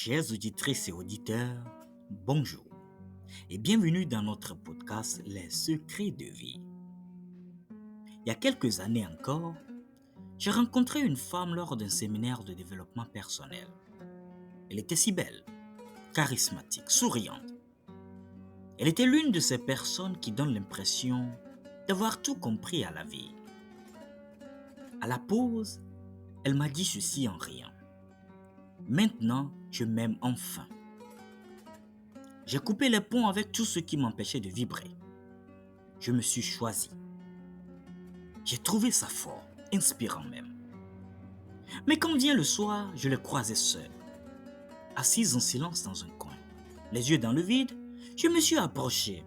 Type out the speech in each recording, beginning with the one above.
Chères auditrices et auditeurs, bonjour et bienvenue dans notre podcast Les secrets de vie. Il y a quelques années encore, j'ai rencontré une femme lors d'un séminaire de développement personnel. Elle était si belle, charismatique, souriante. Elle était l'une de ces personnes qui donnent l'impression d'avoir tout compris à la vie. À la pause, elle m'a dit ceci en riant. Maintenant, je m'aime enfin. J'ai coupé les ponts avec tout ce qui m'empêchait de vibrer. Je me suis choisi. J'ai trouvé ça fort, inspirant même. Mais quand vient le soir, je l'ai croisée seule, assise en silence dans un coin. Les yeux dans le vide, je me suis approché.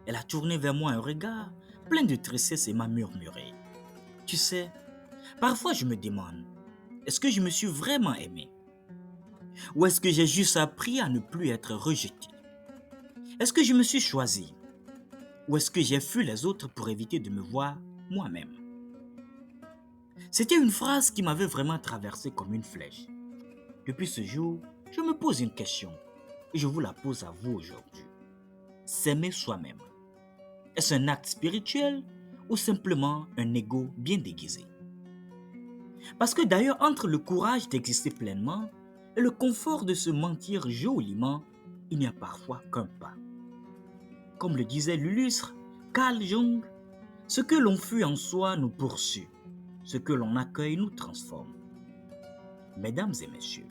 Elle a tourné vers moi un regard plein de tristesse et m'a murmuré. Tu sais, parfois je me demande, est-ce que je me suis vraiment aimé? Ou est-ce que j'ai juste appris à ne plus être rejeté? Est-ce que je me suis choisi? Ou est-ce que j'ai fui les autres pour éviter de me voir moi-même? C'était une phrase qui m'avait vraiment traversé comme une flèche. Depuis ce jour, je me pose une question et je vous la pose à vous aujourd'hui. S'aimer soi-même, est-ce un acte spirituel ou simplement un ego bien déguisé? Parce que d'ailleurs, entre le courage d'exister pleinement et le confort de se mentir joliment, il n'y a parfois qu'un pas. Comme le disait l'illustre Carl Jung, ce que l'on fuit en soi nous poursuit, ce que l'on accueille nous transforme. Mesdames et messieurs,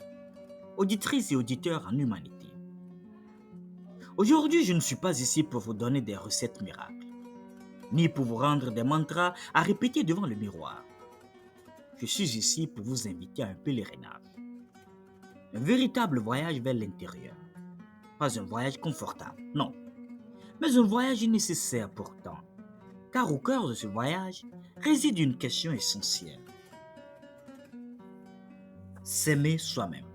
auditrices et auditeurs en humanité, aujourd'hui je ne suis pas ici pour vous donner des recettes miracles, ni pour vous rendre des mantras à répéter devant le miroir. Je suis ici pour vous inviter à un pèlerinage, un véritable voyage vers l'intérieur. Pas un voyage confortable, non, mais un voyage nécessaire pourtant, car au cœur de ce voyage réside une question essentielle. S'aimer soi-même.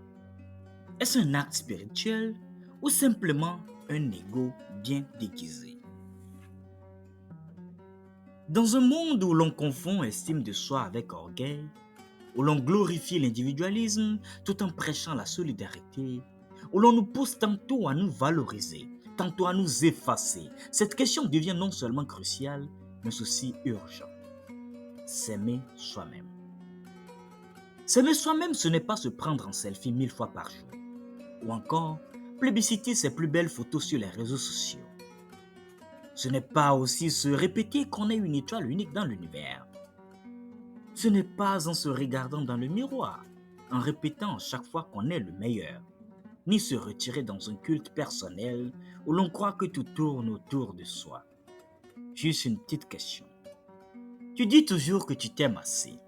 Est-ce un acte spirituel ou simplement un ego bien déguisé? Dans un monde où l'on confond estime de soi avec orgueil, où l'on glorifie l'individualisme tout en prêchant la solidarité, où l'on nous pousse tantôt à nous valoriser, tantôt à nous effacer, cette question devient non seulement cruciale, mais aussi urgente. S'aimer soi-même. S'aimer soi-même, ce n'est pas se prendre en selfie 1000 fois par jour, ou encore plébisciter ses plus belles photos sur les réseaux sociaux. Ce n'est pas aussi se répéter qu'on est une étoile unique dans l'univers. Ce n'est pas en se regardant dans le miroir, en répétant chaque fois qu'on est le meilleur, ni se retirer dans un culte personnel où l'on croit que tout tourne autour de soi. Juste une petite question. Tu dis toujours que tu t'aimes assez,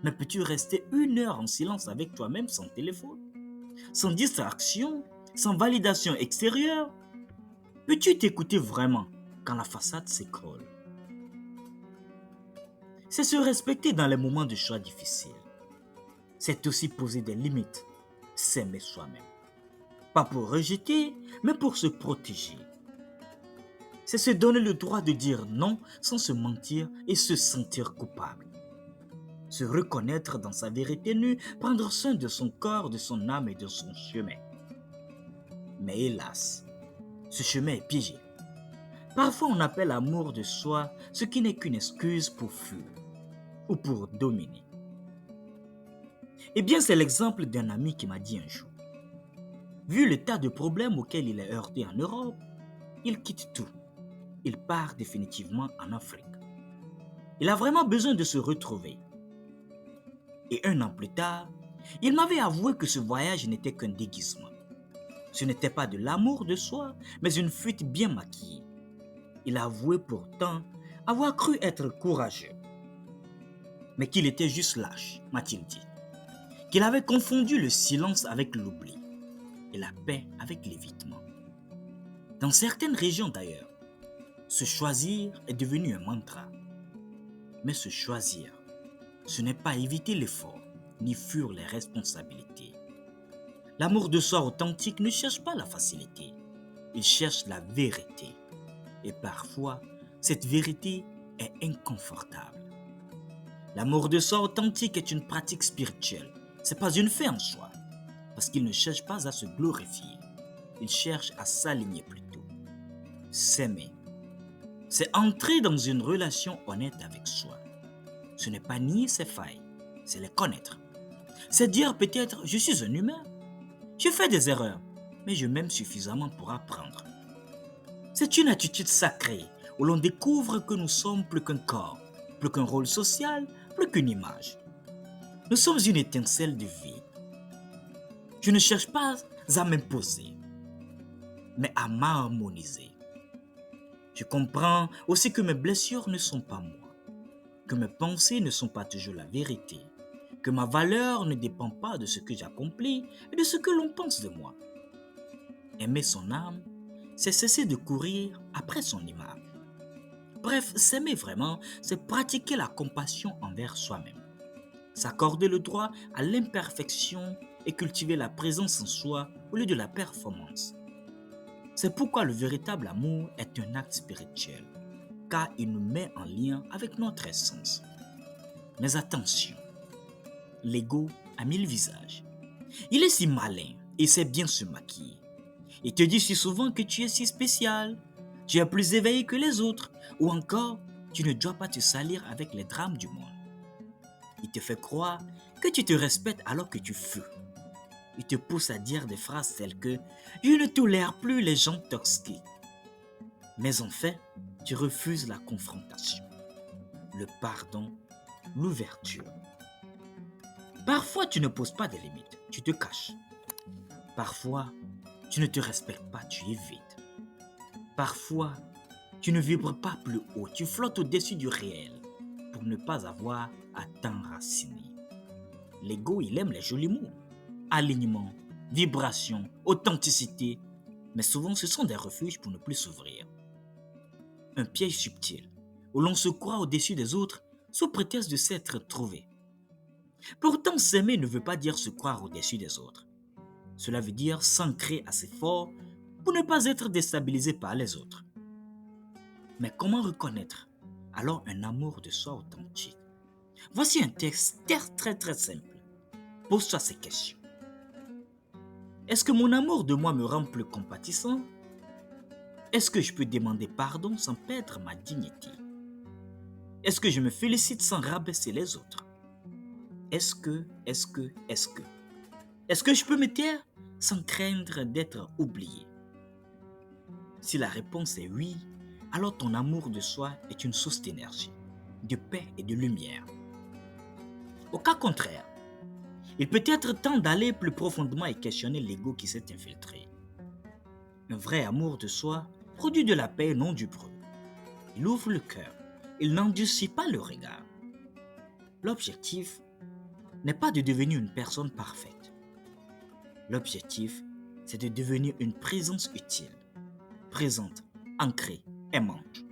mais peux-tu rester 1 heure en silence avec toi-même sans téléphone, sans distraction, sans validation extérieure? Peux-tu t'écouter vraiment quand la façade s'écroule? C'est se respecter dans les moments de choix difficiles. C'est aussi poser des limites, s'aimer soi-même. Pas pour rejeter, mais pour se protéger. C'est se donner le droit de dire non sans se mentir et se sentir coupable. Se reconnaître dans sa vérité nue, prendre soin de son corps, de son âme et de son chemin. Mais hélas, ce chemin est piégé. Parfois on appelle amour de soi ce qui n'est qu'une excuse pour fuir ou pour dominer. Eh bien, c'est l'exemple d'un ami qui m'a dit un jour. Vu le tas de problèmes auxquels il est heurté en Europe, il quitte tout. Il part définitivement en Afrique. Il a vraiment besoin de se retrouver. Et 1 an plus tard, il m'avait avoué que ce voyage n'était qu'un déguisement. Ce n'était pas de l'amour de soi, mais une fuite bien maquillée. Il a avoué pourtant avoir cru être courageux, mais qu'il était juste lâche, m'a-t-il dit. Qu'il avait confondu le silence avec l'oubli et la paix avec l'évitement. Dans certaines régions d'ailleurs, se choisir est devenu un mantra. Mais se choisir, ce n'est pas éviter l'effort, ni fuir les responsabilités. L'amour de soi authentique ne cherche pas la facilité, il cherche la vérité. Et parfois, cette vérité est inconfortable. L'amour de soi authentique est une pratique spirituelle, ce n'est pas une fin en soi. parce qu'il ne cherche pas à se glorifier. Il cherche à s'aligner plutôt. S'aimer, c'est entrer dans une relation honnête avec soi. Ce n'est pas nier ses failles, c'est les connaître. C'est dire peut-être je suis un humain, je fais des erreurs, mais je m'aime suffisamment pour apprendre. C'est une attitude sacrée où l'on découvre que nous sommes plus qu'un corps, plus qu'un rôle social, plus qu'une image. Nous sommes une étincelle de vie. Je ne cherche pas à m'imposer, mais à m'harmoniser. Je comprends aussi que mes blessures ne sont pas moi, que mes pensées ne sont pas toujours la vérité, que ma valeur ne dépend pas de ce que j'accomplis et de ce que l'on pense de moi. Aimer son âme, c'est cesser de courir après son image. Bref, s'aimer vraiment, c'est pratiquer la compassion envers soi-même, s'accorder le droit à l'imperfection et cultiver la présence en soi au lieu de la performance. C'est pourquoi le véritable amour est un acte spirituel, car il nous met en lien avec notre essence. Mais attention, l'ego a 1000 visages. Il est si malin et sait bien se maquiller. Il te dit si souvent que tu es si spécial, tu es plus éveillé que les autres, ou encore, tu ne dois pas te salir avec les drames du monde. Il te fait croire que tu te respectes alors que tu fous. Il te pousse à dire des phrases telles que « Je ne tolère plus les gens toxiques ». Mais en fait, tu refuses la confrontation, le pardon, l'ouverture. Parfois, tu ne poses pas de limites, tu te caches. Parfois, tu ne te respectes pas, tu évites. Parfois, tu ne vibres pas plus haut, tu flottes au-dessus du réel pour ne pas avoir à t'enraciner. L'ego, il aime les jolis mots. Alignement, vibration, authenticité, mais souvent ce sont des refuges pour ne plus s'ouvrir. Un piège subtil où l'on se croit au-dessus des autres sous prétexte de s'être trouvé. Pourtant, s'aimer ne veut pas dire se croire au-dessus des autres. Cela veut dire s'ancrer assez fort pour ne pas être déstabilisé par les autres. Mais comment reconnaître alors un amour de soi authentique? Voici un texte très simple. Pose-toi ces questions. Est-ce que mon amour de moi me rend plus compatissant? Est-ce que je peux demander pardon sans perdre ma dignité? Est-ce que je me félicite sans rabaisser les autres? Est-ce que je peux me taire sans craindre d'être oublié? Si la réponse est oui, alors ton amour de soi est une source d'énergie, de paix et de lumière. Au cas contraire, il peut être temps d'aller plus profondément et questionner l'ego qui s'est infiltré. Un vrai amour de soi produit de la paix et non du bruit. Il ouvre le cœur, il n'endurcit pas le regard. L'objectif n'est pas de devenir une personne parfaite. L'objectif, c'est de devenir une présence utile, présente, ancrée, aimante.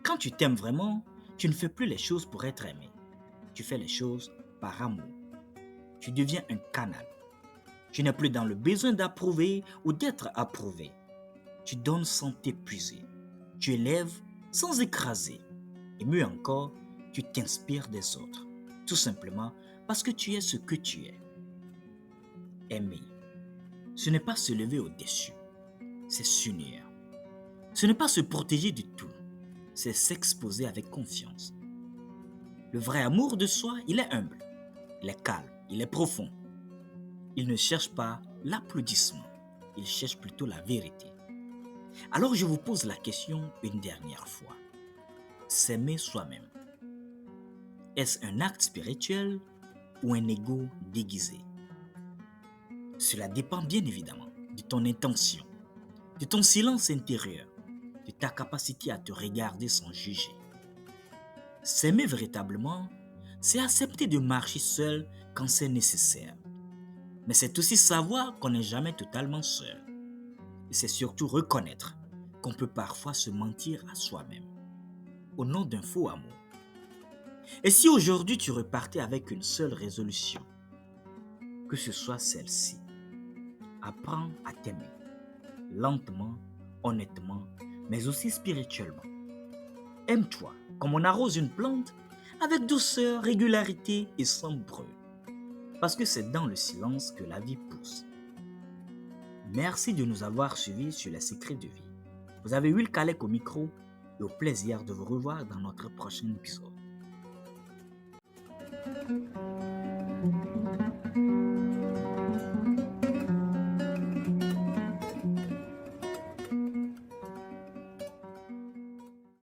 Quand tu t'aimes vraiment, tu ne fais plus les choses pour être aimé. Tu fais les choses par amour. Tu deviens un canal. Tu n'es plus dans le besoin d'approuver ou d'être approuvé. Tu donnes sans t'épuiser. Tu élèves sans écraser. Et mieux encore, tu t'inspires des autres. Tout simplement parce que tu es ce que tu es. Aimer, ce n'est pas se lever au-dessus, c'est s'unir. Ce n'est pas se protéger du tout, c'est s'exposer avec confiance. Le vrai amour de soi, il est humble, il est calme, il est profond. Il ne cherche pas l'applaudissement, il cherche plutôt la vérité. Alors je vous pose la question une dernière fois. S'aimer soi-même, est-ce un acte spirituel ou un ego déguisé? Cela dépend bien évidemment de ton intention, de ton silence intérieur, de ta capacité à te regarder sans juger. S'aimer véritablement, c'est accepter de marcher seul quand c'est nécessaire. Mais c'est aussi savoir qu'on n'est jamais totalement seul. Et c'est surtout reconnaître qu'on peut parfois se mentir à soi-même, au nom d'un faux amour. Et si aujourd'hui tu repartais avec une seule résolution, que ce soit celle-ci, apprends à t'aimer, lentement, honnêtement, mais aussi spirituellement. Aime-toi comme on arrose une plante, avec douceur, régularité et sans bruit. parce que c'est dans le silence que la vie pousse. Merci de nous avoir suivis sur les secrets de vie. Vous avez Will Kalek au micro et au plaisir de vous revoir dans notre prochain épisode.